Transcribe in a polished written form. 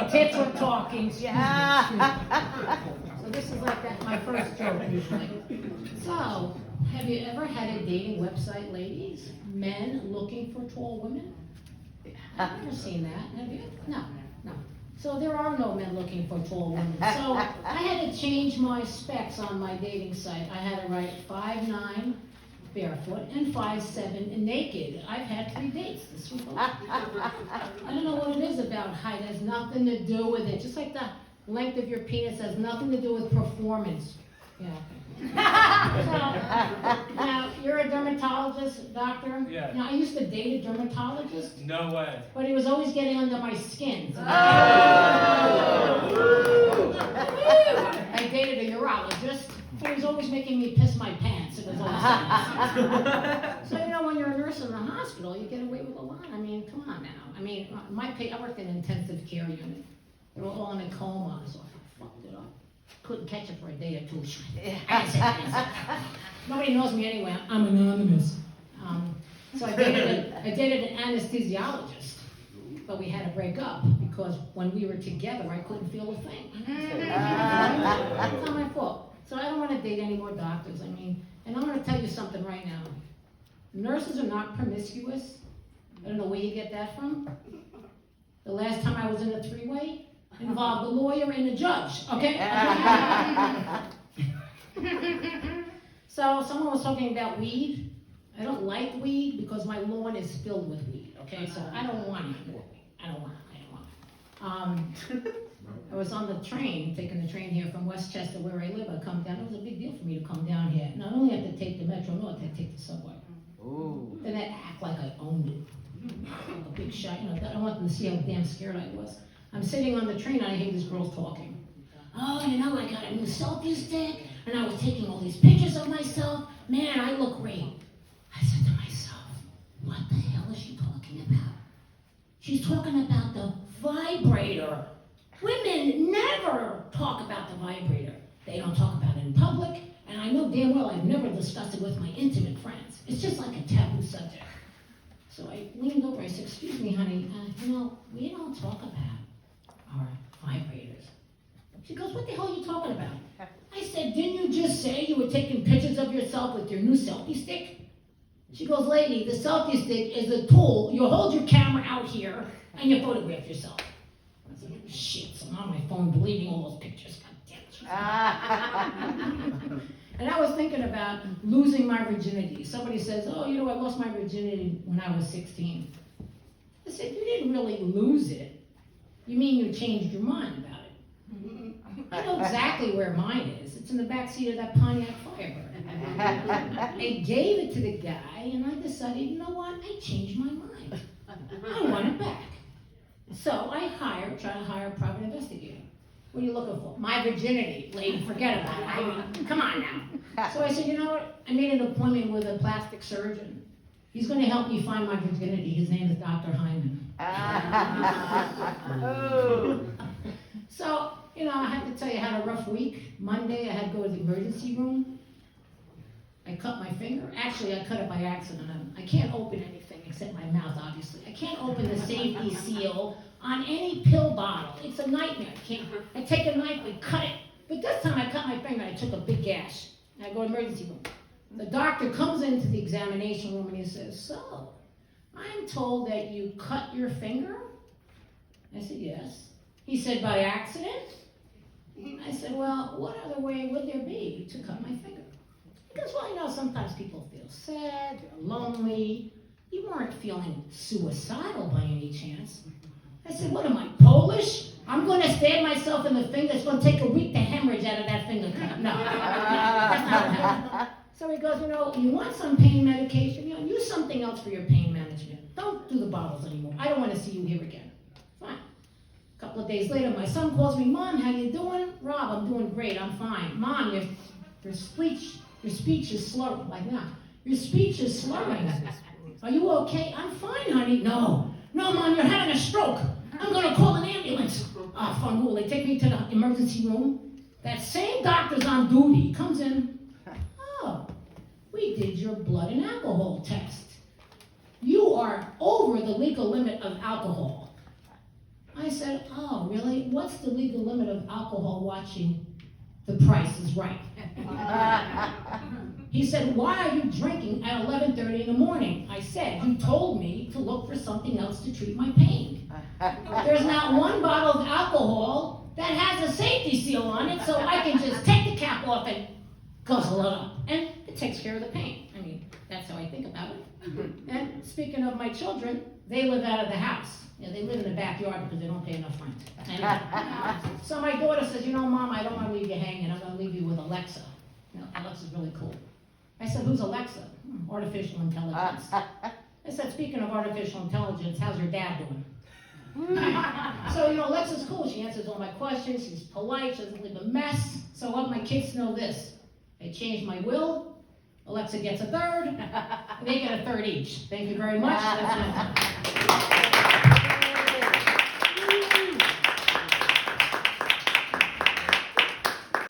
tits were talking. Yeah. So this is like my first joke usually. So, have you ever had a dating website, ladies? Men looking for tall women? I've never seen that. Have you? No. So there are no men looking for tall women. So I had to change my specs on my dating site. I had to write 5'9", barefoot, and 5'7", and naked. I've had 3 dates this week. I don't know what it is about height. It has nothing to do with it. Just like the length of your penis has nothing to do with performance. Yeah. So, now, you're a dermatologist, doctor? Yeah. Now, I used to date a dermatologist. No way. But he was always getting under my skin. So I dated a urologist, but he was always making me piss my pants. It was always so, when you're a nurse in the hospital, you get away with a lot. I mean, come on now. I mean, I worked in an intensive care unit. They were all in a coma, so I fucked it up. Couldn't catch it for a day or two. Nobody knows me anyway. I'm anonymous. So I dated an anesthesiologist, but we had to break up because when we were together, I couldn't feel a thing. It's not my fault. So I don't want to date any more doctors. I mean, and I'm going to tell you something right now. Nurses are not promiscuous. I don't know where you get that from. The last time I was in a 3-way, involved a lawyer and a judge, okay? So someone was talking about weed. I don't like weed because my lawn is filled with weed, okay? So I don't want any more weed. I don't want it. I was on the train, taking the train here from Westchester where I live. I come down. It was a big deal for me to come down here. Not only have to take the Metro North, I had to take the subway. Ooh. Then I act like I owned it. Like a big shot, I don't want them to see how damn scared I was. I'm sitting on the train and I hear this girl talking. Oh, I got a new selfie stick and I was taking all these pictures of myself. Man, I look great. I said to myself, what the hell is she talking about? She's talking about the vibrator. Women never talk about the vibrator. They don't talk about it in public, and I know damn well I've never discussed it with my intimate friends. It's just like a taboo subject. So I leaned over, I said, excuse me, honey, we don't talk about our vibrators. She goes, what the hell are you talking about? I said, didn't you just say you were taking pictures of yourself with your new selfie stick? She goes, lady, the selfie stick is a tool. You hold your camera out here and you photograph yourself. I said, shit, so I'm on my phone deleting all those pictures. God damn it. And I was thinking about losing my virginity. Somebody says, oh, I lost my virginity when I was 16. I said, you didn't really lose it. You mean you changed your mind about it. I know exactly where mine is. It's in the back seat of that Pontiac Firebird. I gave it to the guy, and I decided, you know what? I changed my mind. I want it back. So I try to hire a private investigator. What are you looking for? My virginity, lady, forget about it. I mean, come on now. So I said, you know what? I made an appointment with a plastic surgeon. He's going to help me find my virginity. His name is Dr. Hyman. So, I have to tell you, I had a rough week. Monday, I had to go to the emergency room. I cut my finger. Actually, I cut it by accident. I can't open anything except my mouth, obviously. I can't open the safety seal on any pill bottle. It's a nightmare. I take a knife and cut it. But this time I cut my finger and I took a big gash. I go to the emergency room. The doctor comes into the examination room and he says, so, I'm told that you cut your finger? I said, yes. He said, by accident? I said, well, what other way would there be to cut my finger? He goes, well, sometimes people feel sad, they're lonely. You weren't feeling suicidal by any chance. I said, what am I, Polish? I'm going to stab myself in the finger. It's going to take a week to hemorrhage out of that finger cut. No, that's not what happened. So he goes, you want some pain medication? Use something else for your pain management. Don't do the bottles anymore. I don't want to see you here again. Fine. A couple of days later, my son calls me, Mom, how you doing? Rob, I'm doing great. I'm fine. Mom, your speech is slurring. Like now, your speech is slurring. Are you okay? I'm fine, honey. No, Mom, you're having a stroke. I'm going to call an ambulance. Fun. They take me to the emergency room. That same doctor's on duty. Comes in. Oh, we did your blood and alcohol test. You are over the legal limit of alcohol. I I said, oh, really? What's the legal limit of alcohol watching The Price is Right? He said, why are you drinking at 11:30 in the morning? I said, you told me to look for something else to treat my pain. There's not one bottle of alcohol that has a safety seal on it, so I can just take the cap off and guzzle it up. And it takes care of the pain. I mean, that's how I think about it. And speaking of my children, they live out of the house. You know, they live in the backyard because they don't pay enough rent. Anyway, so my daughter says, you know, Mom, I don't want to leave you hanging. I'm going to leave you with Alexa. You know, Alexa's really cool. I said, who's Alexa? Artificial intelligence. I said, speaking of artificial intelligence, how's your dad doing? So, you know, Alexa's cool. She answers all my questions. She's polite. She doesn't leave a mess. So I want my kids to know this. I changed my will. Alexa gets a third. They get a third each. Thank you very much. That's it.